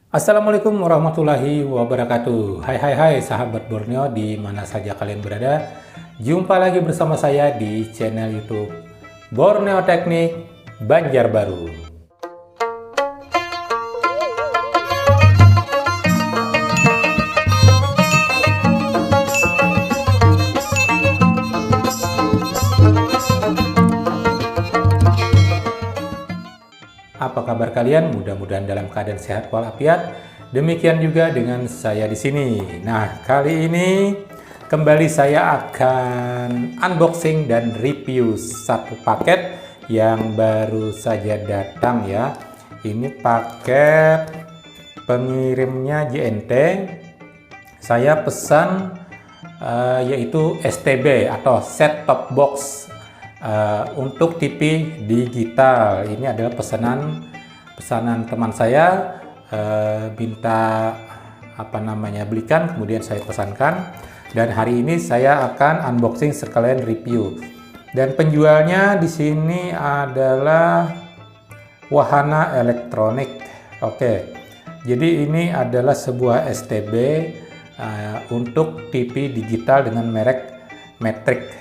Assalamualaikum warahmatullahi wabarakatuh. Hai sahabat Borneo di mana saja kalian berada. Jumpa lagi bersama saya di channel YouTube Borneo Teknik Banjarbaru. Apa kabar kalian? Mudah-mudahan dalam keadaan sehat walafiat. Demikian juga dengan saya di sini. Nah, kali ini kembali saya akan unboxing dan review satu paket yang baru saja datang ya. Ini paket pengirimnya JNT. Saya pesan yaitu STB atau set top box. Untuk TV digital. Ini adalah pesanan teman saya, minta belikan, kemudian saya pesankan, dan hari ini saya akan unboxing sekalian review. Dan penjualnya di sini adalah Wahana Elektronik. Oke, jadi ini adalah sebuah STB untuk TV digital dengan merek Matrix,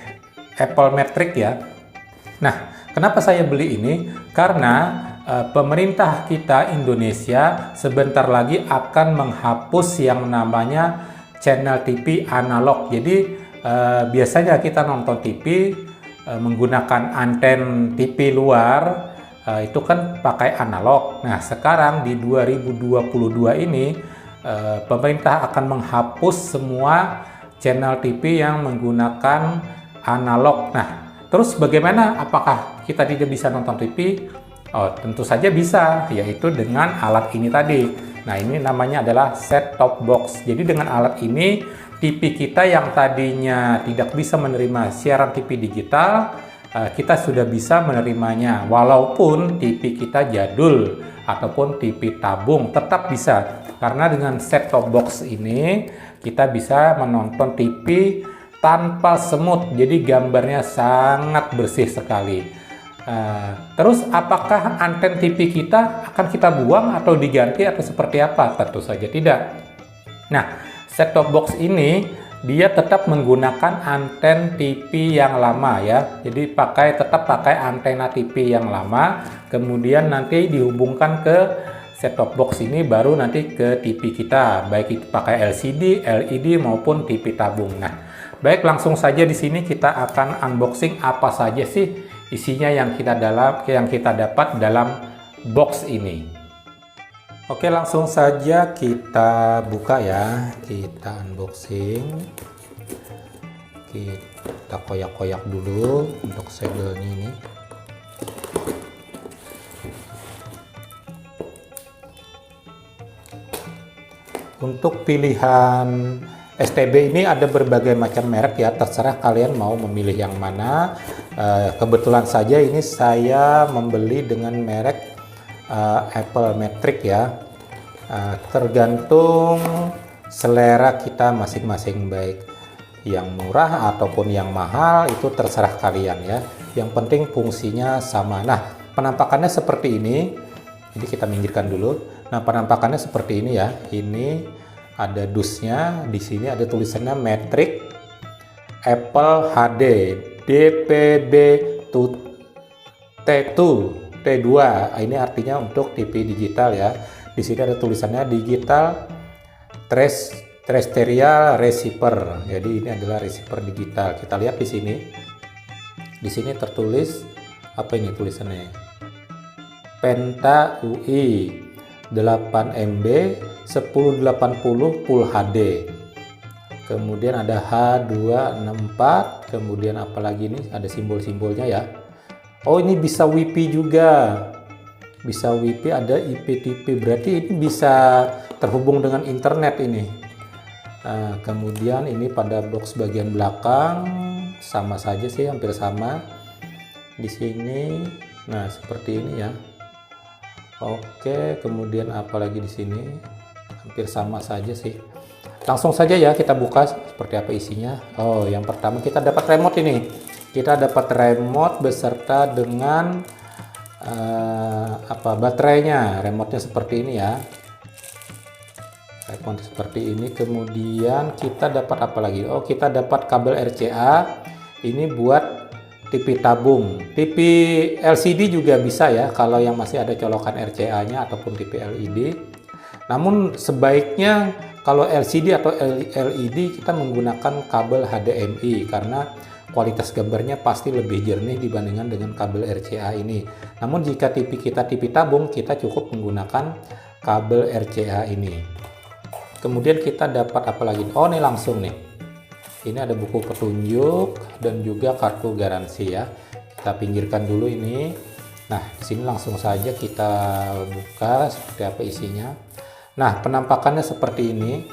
Apple Matrix ya. Nah, kenapa saya beli ini? Karena pemerintah kita Indonesia sebentar lagi akan menghapus yang namanya channel TV analog. Jadi biasanya kita nonton TV menggunakan anten TV luar, itu kan pakai analog. Nah, sekarang di 2022 ini pemerintah akan menghapus semua channel TV yang menggunakan analog. Nah, terus bagaimana? Apakah kita tidak bisa nonton TV? Oh, tentu saja bisa, yaitu dengan alat ini tadi. Nah, ini namanya adalah set top box. Jadi dengan alat ini, TV kita yang tadinya tidak bisa menerima siaran TV digital, kita sudah bisa menerimanya. Walaupun TV kita jadul ataupun TV tabung, tetap bisa. Karena dengan set top box ini, kita bisa menonton TV tanpa semut, jadi gambarnya sangat bersih sekali. Terus apakah anten TV kita akan kita buang atau diganti atau seperti apa? Tentu saja tidak. Nah, set top box ini dia tetap menggunakan anten TV yang lama ya. Jadi tetap pakai antena TV yang lama, kemudian nanti dihubungkan ke set top box ini, baru nanti ke TV kita, baik itu pakai LCD, LED maupun TV tabung. Nah, baik, langsung saja di sini kita akan unboxing apa saja sih isinya yang kita dapat dalam box ini. Oke, langsung saja kita buka ya. Kita unboxing. Kita koyak-koyak dulu untuk segelnya ini. Untuk pilihan STB ini ada berbagai macam merek ya, terserah kalian mau memilih yang mana. Kebetulan saja ini saya membeli dengan merek Apple Matrix ya. Tergantung selera kita masing-masing, baik yang murah ataupun yang mahal, itu terserah kalian ya. Yang penting fungsinya sama. Nah, penampakannya seperti ini. Jadi kita minggirkan dulu. Nah, penampakannya seperti ini ya. Ini ada dusnya, di sini ada tulisannya Matrix Apple HD DPD T2 T2. Ini artinya untuk TV digital ya. Di sini ada tulisannya digital terrestrial receiver. Jadi ini adalah receiver digital. Kita lihat di sini. Di sini tertulis apa ini tulisannya? Penta UI 8 MB 1080 Full HD. Kemudian ada H264, kemudian apalagi ini ada simbol-simbolnya ya. Oh, ini bisa WiFi juga. Bisa WiFi, ada IPTV. Berarti ini bisa terhubung dengan internet ini. Nah, kemudian ini pada box bagian belakang sama saja sih, hampir sama. Di sini nah seperti ini ya. Oke, kemudian apalagi di sini hampir sama saja sih. Langsung saja ya kita buka seperti apa isinya. Oh, yang pertama kita dapat remote ini. Kita dapat remote beserta dengan baterainya. Remote-nya seperti ini ya. Saya connect seperti ini. Kemudian kita dapat apa lagi? Oh, kita dapat kabel RCA. Ini buat TV tabung. TV LCD juga bisa ya, kalau yang masih ada colokan RCA-nya ataupun TV LED. Namun sebaiknya kalau LCD atau LED kita menggunakan kabel HDMI karena kualitas gambarnya pasti lebih jernih dibandingkan dengan kabel RCA ini. Namun jika TV kita TV tabung, kita cukup menggunakan kabel RCA ini. Kemudian kita dapat apa lagi? Oh, ini langsung nih. Ini ada buku petunjuk dan juga kartu garansi ya. Kita pinggirkan dulu ini. Nah, di sini langsung saja kita buka seperti apa isinya. Nah, penampakannya seperti ini.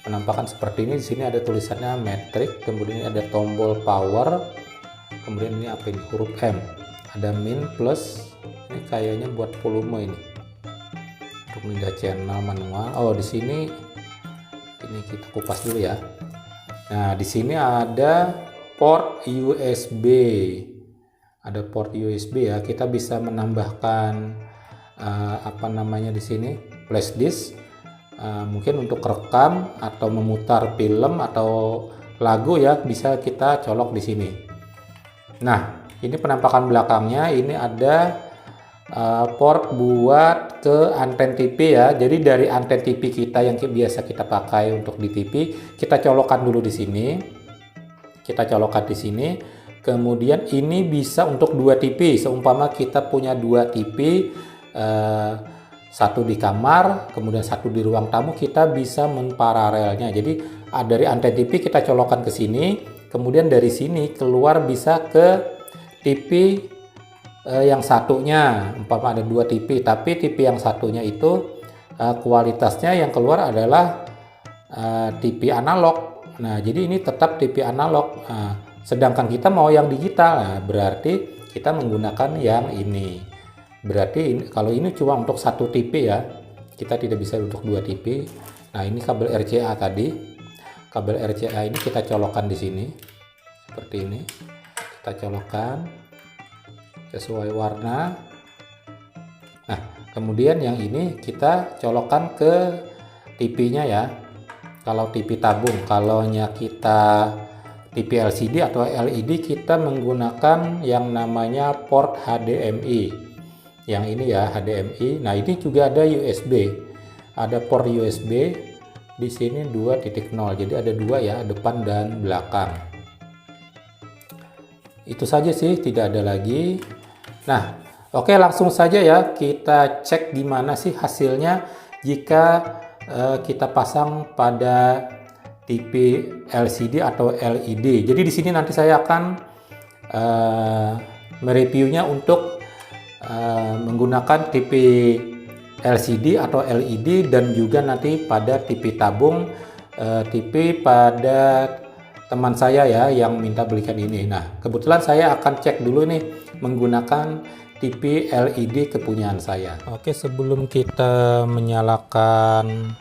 Penampakan seperti ini. Di sini ada tulisannya Matrix, kemudian ada tombol power. Kemudian ini apa ini? Huruf M. Ada min plus. Ini kayaknya buat volume ini. Untuk pindah channel manual. Oh, di sini ini kita kupas dulu ya. Nah, di sini ada port USB. Ada port USB ya. Kita bisa menambahkan apa namanya di sini? Flash disk. Mungkin untuk rekam atau memutar film atau lagu ya, bisa kita colok di sini. Nah, ini penampakan belakangnya. Ini ada port buat ke anten TV ya. Jadi dari anten TV kita yang biasa kita pakai untuk di TV, kita colokkan dulu di sini. Kita colokkan di sini. Kemudian ini bisa untuk dua TV. Seumpama kita punya dua TV, satu di kamar, kemudian satu di ruang tamu, kita bisa memparalelnya. Jadi dari anten TV kita colokkan ke sini, kemudian dari sini keluar bisa ke TV yang satunya. Umpama ada dua TV, tapi TV yang satunya itu kualitasnya yang keluar adalah TV analog. Nah, jadi ini tetap TV analog. Sedangkan kita mau yang digital, nah, berarti kita menggunakan yang ini. Berarti kalau ini cuma untuk satu TV ya, kita tidak bisa untuk dua TV. Nah, ini kabel RCA tadi. Kabel RCA ini kita colokkan di sini. Seperti ini. Kita colokkan sesuai warna. Nah, kemudian yang ini kita colokkan ke TV-nya ya. Kalau TV tabung, kalau kita TV LCD atau LED kita menggunakan yang namanya port HDMI. Yang ini ya HDMI. Nah, ini juga ada USB. Ada port USB di sini 2.0. Jadi ada dua ya, depan dan belakang. Itu saja sih, tidak ada lagi. Nah, oke, langsung saja ya kita cek gimana sih hasilnya jika kita pasang pada TV LCD atau LED. Jadi di sini nanti saya akan mereviewnya untuk menggunakan TV LCD atau LED dan juga nanti pada TV tabung, TV pada teman saya ya yang minta belikan ini. Nah, kebetulan saya akan cek dulu nih menggunakan TV LED kepunyaan saya. Oke, sebelum kita menyalakan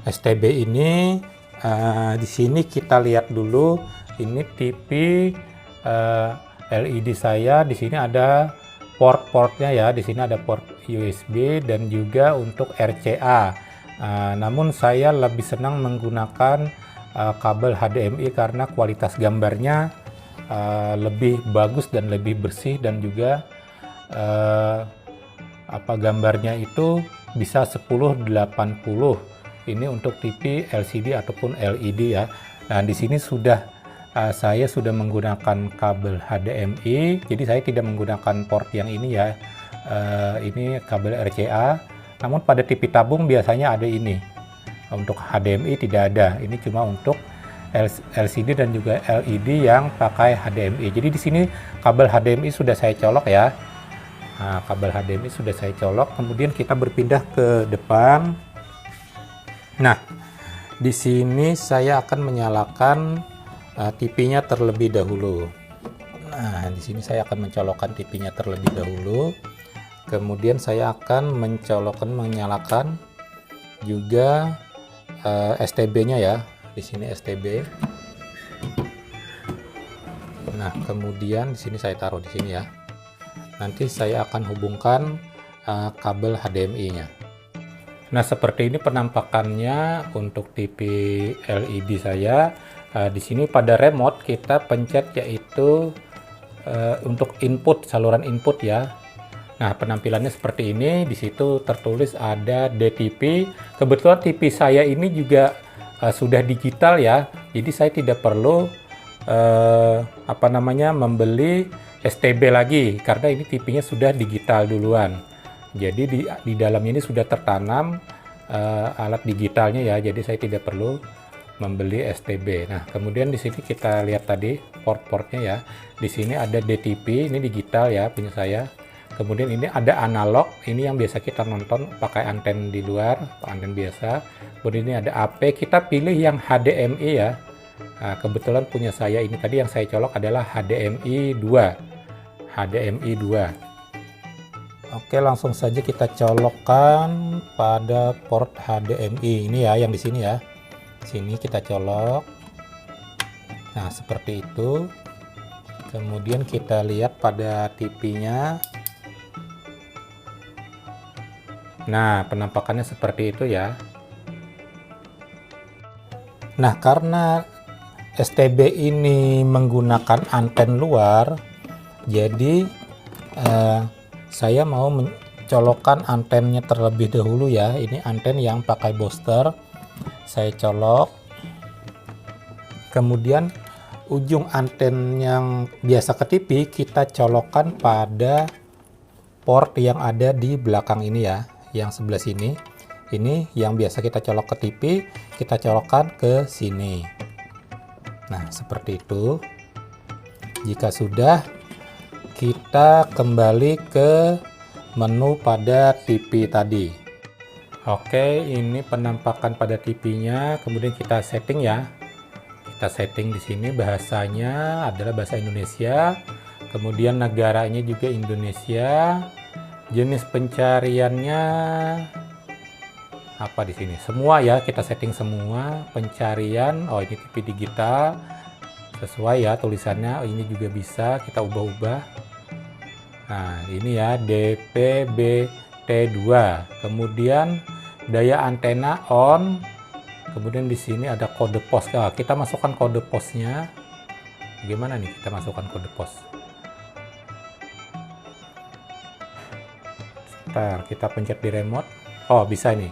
STB ini, di sini kita lihat dulu ini TV LED saya. Di sini ada port-portnya ya. Di sini ada port USB dan juga untuk RCA. Namun saya lebih senang menggunakan kabel HDMI karena kualitas gambarnya lebih bagus dan lebih bersih, dan juga gambarnya itu bisa 1080. Ini untuk TV LCD ataupun LED ya. Nah, di sini saya sudah menggunakan kabel HDMI, jadi saya tidak menggunakan port yang ini ya. Ini kabel RCA. Namun pada TV tabung biasanya ada ini. Untuk HDMI tidak ada. Ini cuma untuk LCD dan juga LED yang pakai HDMI. Jadi di sini kabel HDMI sudah saya colok ya. Nah, kabel HDMI sudah saya colok. Kemudian kita berpindah ke depan. Nah, di sini saya akan menyalakan TV-nya terlebih dahulu. Nah, di sini saya akan mencolokkan TV-nya terlebih dahulu. Kemudian saya akan menyalakan juga STB-nya ya. Di sini STB. Nah, kemudian di sini saya taruh di sini ya. Nanti saya akan hubungkan kabel HDMI-nya. Nah, seperti ini penampakannya untuk TV LED saya. Di sini pada remote kita pencet yaitu untuk input, saluran input ya. Nah, penampilannya seperti ini. Di situ tertulis ada DTP. Kebetulan TV saya ini juga sudah digital ya. Jadi saya tidak perlu membeli STB lagi karena ini TV-nya sudah digital duluan. Jadi di dalamnya ini sudah tertanam alat digitalnya ya. Jadi saya tidak perlu membeli STB. Nah, kemudian di sini kita lihat tadi port-portnya ya. Di sini ada DTP, ini digital ya punya saya. Kemudian ini ada analog, ini yang biasa kita nonton pakai anten di luar, anten biasa. Kemudian ini ada AP, kita pilih yang HDMI ya. Nah, kebetulan punya saya ini tadi yang saya colok adalah HDMI 2. HDMI 2. Oke, langsung saja kita colokkan pada port HDMI ini ya, yang di sini ya. Sini kita colok. Nah, seperti itu. Kemudian kita lihat pada TV-nya. Nah, penampakannya seperti itu ya. Nah, karena STB ini menggunakan anten luar, jadi saya mau mencolokkan antennya terlebih dahulu ya. Ini anten yang pakai booster. Saya colok. Kemudian ujung anten yang biasa ke TV kita colokkan pada port yang ada di belakang ini ya, yang sebelah sini. Ini yang biasa kita colok ke TV, kita colokkan ke sini. Nah, seperti itu. Jika sudah, kita kembali ke menu pada TV tadi. Oke, ini penampakan pada TV-nya. Kemudian kita setting ya. Kita setting di sini bahasanya adalah bahasa Indonesia. Kemudian negaranya juga Indonesia. Jenis pencariannya apa di sini? Semua ya, kita setting semua pencarian. Oh, ini TV digital. Sesuai ya tulisannya. Ini juga bisa kita ubah-ubah. Nah, ini ya DPBT2. Kemudian daya antena on. Kemudian di sini ada kode pos. Nah, kita masukkan kode posnya. Gimana nih kita masukkan kode pos? Ntar kita pencet di remote. Oh, bisa nih.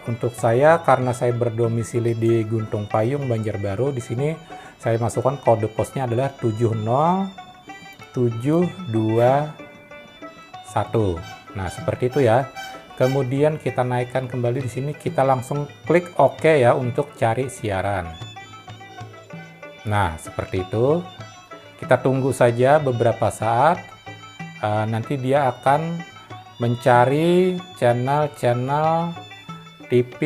Untuk saya, karena saya berdomisili di Guntung Payung, Banjarbaru, di sini saya masukkan kode posnya adalah 70721. Nah, seperti itu ya. Kemudian kita naikkan kembali di sini, kita langsung klik OK ya untuk cari siaran. Nah, seperti itu. Kita tunggu saja beberapa saat. Nanti dia akan mencari channel-channel TV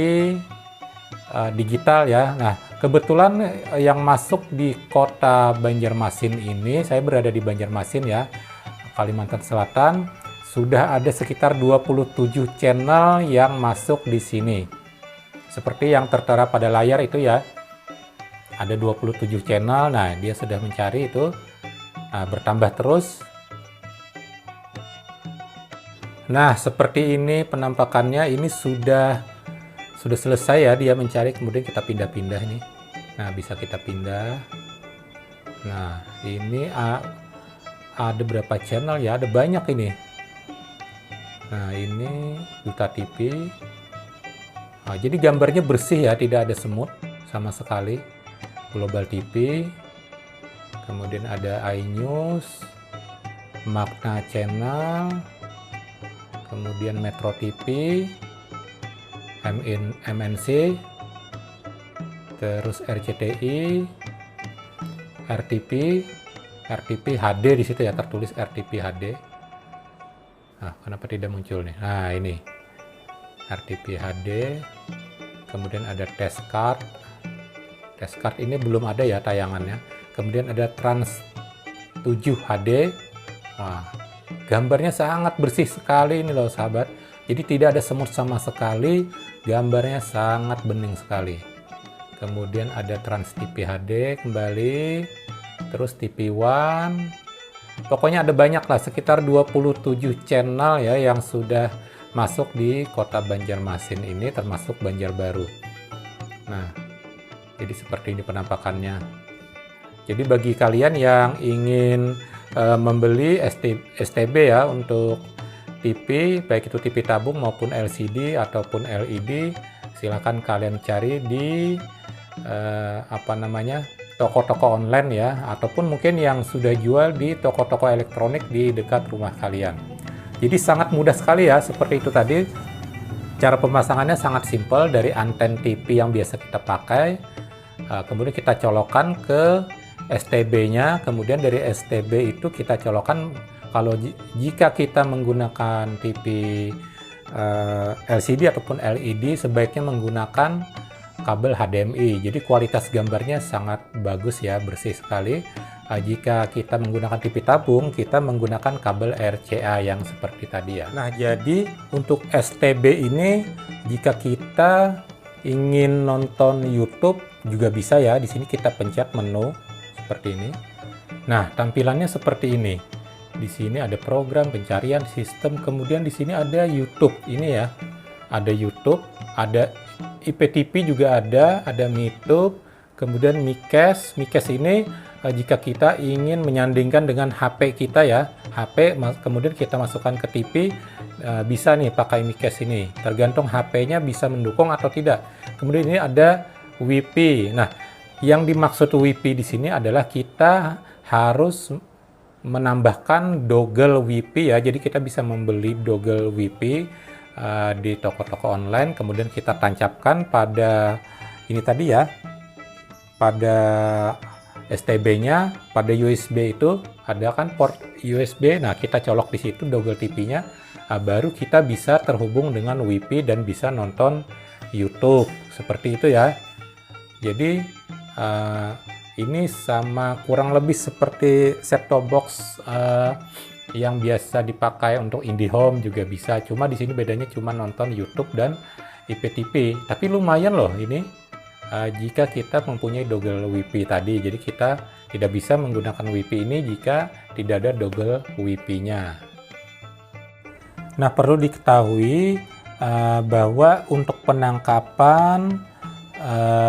digital ya. Nah, kebetulan yang masuk di kota Banjarmasin ini, saya berada di Banjarmasin ya, Kalimantan Selatan, sudah ada sekitar 27 channel yang masuk di sini. Seperti yang tertera pada layar itu ya. Ada 27 channel. Nah, dia sudah mencari itu. Nah, bertambah terus. Nah, seperti ini penampakannya. Ini sudah selesai ya dia mencari. Kemudian kita pindah-pindah nih. Nah, bisa kita pindah. Nah, ini ada berapa channel ya? Ada banyak ini. Nah, ini Duta TV. Nah, jadi gambarnya bersih ya, tidak ada semut sama sekali. Global TV. Kemudian ada iNews, Magna Channel, kemudian Metro TV, MNC, terus RCTI, RTP HD di situ ya, tertulis RTP HD. Nah, kenapa tidak muncul nih? Nah, ini RTP HD. Kemudian ada test card. Test card ini belum ada ya tayangannya. Kemudian ada Trans 7 HD. Wah, gambarnya sangat bersih sekali ini loh sahabat. Jadi tidak ada semut sama sekali. Gambarnya sangat bening sekali. Kemudian ada Trans TV HD kembali. Terus TV One. Pokoknya ada banyak lah, sekitar 27 channel ya yang sudah masuk di kota Banjarmasin ini, termasuk Banjarbaru. Nah, jadi seperti ini penampakannya. Jadi bagi kalian yang ingin membeli STB ya untuk TV, baik itu TV tabung maupun LCD ataupun LED, silakan kalian cari di toko-toko online ya, ataupun mungkin yang sudah jual di toko-toko elektronik di dekat rumah kalian. Jadi sangat mudah sekali ya, seperti itu tadi. Cara pemasangannya sangat simpel, dari anten TV yang biasa kita pakai, kemudian kita colokkan ke STB-nya, kemudian dari STB itu kita colokkan. Kalau jika kita menggunakan TV LCD ataupun LED, sebaiknya menggunakan kabel HDMI. Jadi kualitas gambarnya sangat bagus ya, bersih sekali. Jika kita menggunakan TV tabung, kita menggunakan kabel RCA yang seperti tadi ya. Nah, jadi untuk STB ini, jika kita ingin nonton YouTube juga bisa ya. Di sini kita pencet menu seperti ini. Nah, tampilannya seperti ini. Di sini ada program pencarian sistem, kemudian di sini ada YouTube. Ini ya, ada YouTube, ada IPTV juga ada MiTube, kemudian Micast. Micast ini jika kita ingin menyandingkan dengan HP kita ya, HP kemudian kita masukkan ke TV, bisa nih pakai Micast ini. Tergantung HP-nya bisa mendukung atau tidak. Kemudian ini ada WiFi. Nah, yang dimaksud WiFi di sini adalah kita harus menambahkan dongle WiFi ya. Jadi kita bisa membeli dongle WiFi di toko-toko online, kemudian kita tancapkan pada ini tadi ya, pada STB-nya, pada USB itu ada kan port USB. Nah, kita colok di situ dongle TV-nya, baru kita bisa terhubung dengan WiFi dan bisa nonton YouTube seperti itu ya. Jadi ini sama kurang lebih seperti set-top box yang biasa dipakai untuk IndiHome juga bisa. Cuma di sini bedanya cuma nonton YouTube dan IPTV. Tapi lumayan loh ini jika kita mempunyai dongle WiFi tadi. Jadi kita tidak bisa menggunakan WiFi ini jika tidak ada dongle WiFi-nya. Nah, perlu diketahui bahwa untuk penangkapan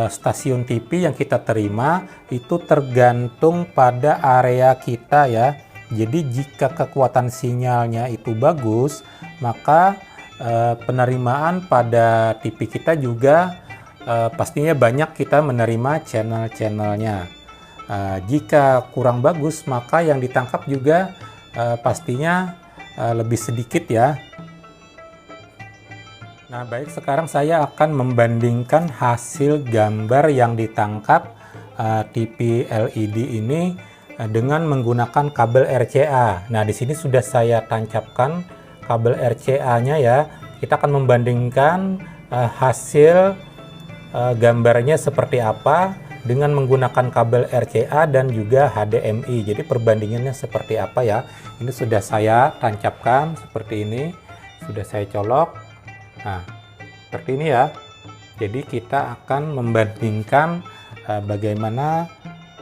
stasiun TV yang kita terima itu tergantung pada area kita ya. Jadi jika kekuatan sinyalnya itu bagus, maka penerimaan pada TV kita juga pastinya banyak, kita menerima channel-channelnya. Jika kurang bagus, maka yang ditangkap juga pastinya lebih sedikit ya. Nah, baik, sekarang saya akan membandingkan hasil gambar yang ditangkap TV LED ini dengan menggunakan kabel RCA. Nah, di sini sudah saya tancapkan kabel RCA-nya ya. Kita akan membandingkan hasil gambarnya seperti apa dengan menggunakan kabel RCA dan juga HDMI. Jadi perbandingannya seperti apa ya. Ini sudah saya tancapkan seperti ini. Sudah saya colok. Nah, seperti ini ya. Jadi kita akan membandingkan bagaimana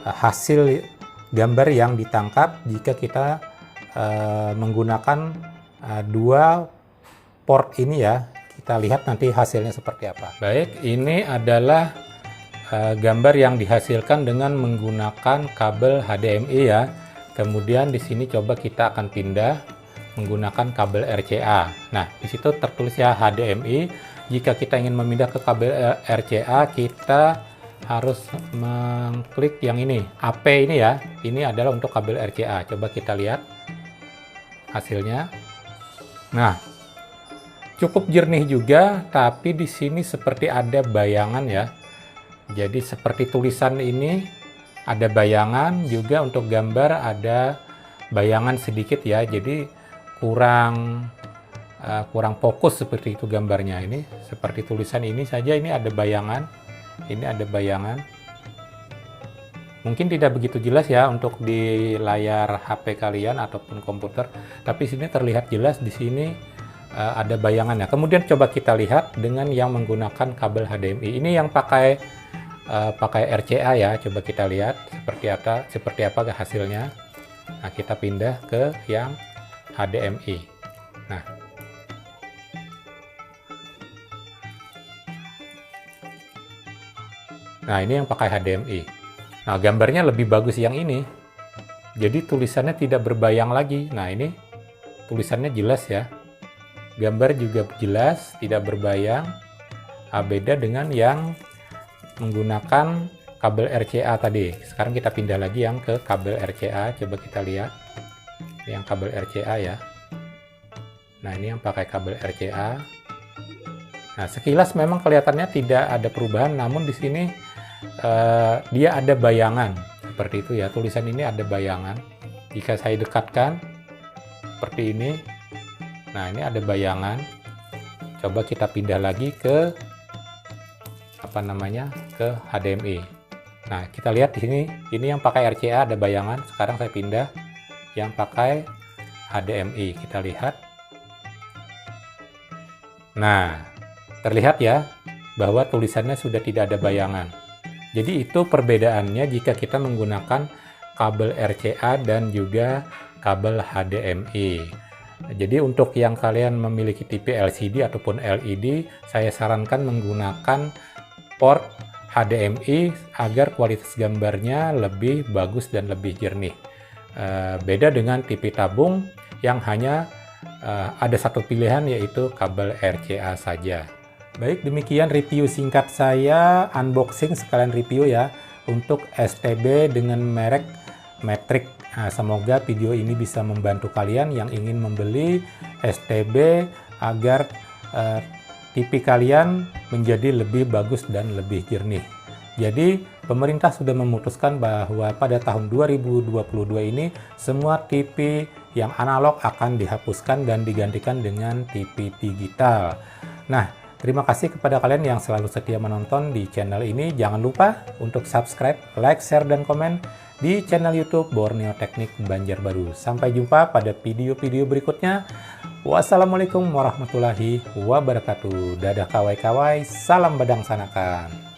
hasil gambar yang ditangkap jika kita menggunakan dua port ini ya. Kita lihat nanti hasilnya seperti apa. Baik, ini adalah gambar yang dihasilkan dengan menggunakan kabel HDMI ya. Kemudian di sini coba kita akan pindah menggunakan kabel RCA. Nah, di situ tertulis ya HDMI. Jika kita ingin memindah ke kabel RCA, kita harus mengklik yang ini, AP ini ya. Ini adalah untuk kabel RCA. Coba kita lihat hasilnya. Nah, cukup jernih juga, tapi di sini seperti ada bayangan ya. Jadi seperti tulisan ini ada bayangan, juga untuk gambar ada bayangan sedikit ya. Jadi kurang fokus seperti itu gambarnya. Ini seperti tulisan ini saja, ini ada bayangan, ini ada bayangan. Mungkin tidak begitu jelas ya untuk di layar HP kalian ataupun komputer, tapi sini terlihat jelas. Di sini ada bayangannya. Kemudian coba kita lihat dengan yang menggunakan kabel HDMI. Ini yang pakai RCA ya. Coba kita lihat seperti apa hasilnya. Nah, kita pindah ke yang HDMI. Nah, Nah, ini yang pakai HDMI. Nah, gambarnya lebih bagus yang ini. Jadi tulisannya tidak berbayang lagi. Nah, ini tulisannya jelas ya. Gambar juga jelas, tidak berbayang. Nah, beda dengan yang menggunakan kabel RCA tadi. Sekarang kita pindah lagi yang ke kabel RCA. Coba kita lihat. Yang kabel RCA ya. Nah, ini yang pakai kabel RCA. Nah, sekilas memang kelihatannya tidak ada perubahan, namun di sini dia ada bayangan. Seperti itu ya, tulisan ini ada bayangan. Jika saya dekatkan seperti ini, nah ini ada bayangan. Coba kita pindah lagi ke ke HDMI. Nah, kita lihat di sini, ini yang pakai RCA ada bayangan. Sekarang saya pindah yang pakai HDMI. Kita lihat. Nah, terlihat ya bahwa tulisannya sudah tidak ada bayangan. Jadi itu perbedaannya jika kita menggunakan kabel RCA dan juga kabel HDMI. Jadi untuk yang kalian memiliki TV LCD ataupun LED, saya sarankan menggunakan port HDMI agar kualitas gambarnya lebih bagus dan lebih jernih. Beda dengan TV tabung yang hanya ada satu pilihan, yaitu kabel RCA saja. Baik, demikian review singkat saya, unboxing sekalian review ya untuk STB dengan merek Matrix. Nah, semoga video ini bisa membantu kalian yang ingin membeli STB agar TV kalian menjadi lebih bagus dan lebih jernih. Jadi pemerintah sudah memutuskan bahwa pada tahun 2022 ini semua TV yang analog akan dihapuskan dan digantikan dengan TV digital. Nah, terima kasih kepada kalian yang selalu setia menonton di channel ini. Jangan lupa untuk subscribe, like, share, dan komen di channel YouTube Borneo Teknik Banjarbaru. Sampai jumpa pada video-video berikutnya. Wassalamualaikum warahmatullahi wabarakatuh. Dadah kawai-kawai, salam badang sanakan.